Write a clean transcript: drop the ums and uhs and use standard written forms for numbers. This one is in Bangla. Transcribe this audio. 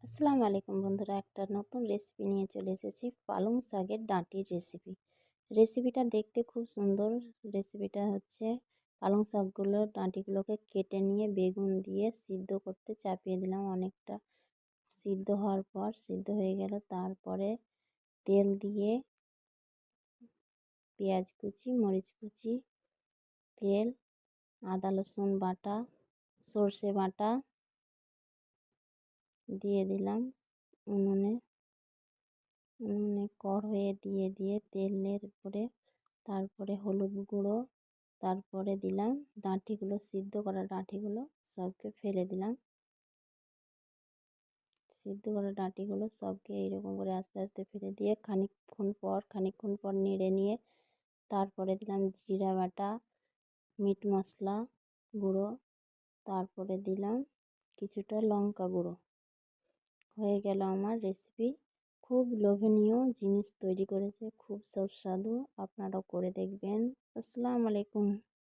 আসসালামু আলাইকুম বন্ধুরা, একটা নতুন রেসিপি নিয়ে চলে এসেছি। পালং শাকের ডাঁটির রেসিপিটা দেখতে খুব সুন্দর। রেসিপিটা হচ্ছে পালং ডাঁটিগুলোকে কেটে নিয়ে বেগুন দিয়ে সিদ্ধ করতে চাপিয়ে দিলাম। অনেকটা সিদ্ধ হওয়ার পর সিদ্ধ হয়ে গেল, তারপরে তেল দিয়ে পেঁয়াজ কুচি, মরিচ কুচি, তেল, আদা রসুন বাটা, সর্ষে বাটা দিয়ে দিলাম। উনুনে কড়াইয়ে দিয়ে তেলের উপরে, তারপরে হলুদ গুঁড়ো, তারপরে দিলাম সিদ্ধ করা ডাঁটিগুলো সবকে ফেলে দিলাম। সিদ্ধ করা ডাঁটিগুলো সবকে এইরকম করে আস্তে আস্তে ফেলে দিয়ে খানিকক্ষণ পর নেড়ে নিয়ে তারপরে দিলাম জিরা বাটা, মিট মশলা গুঁড়ো, তারপরে দিলাম কিছুটা লঙ্কা গুঁড়ো। হয়ে গেল আমার রেসিপি। খুব লোভনীয় জিনিস তৈরি করেছে, খুব সুস্বাদু। আপনারাও করে দেখবেন। আসসালামু আলাইকুম।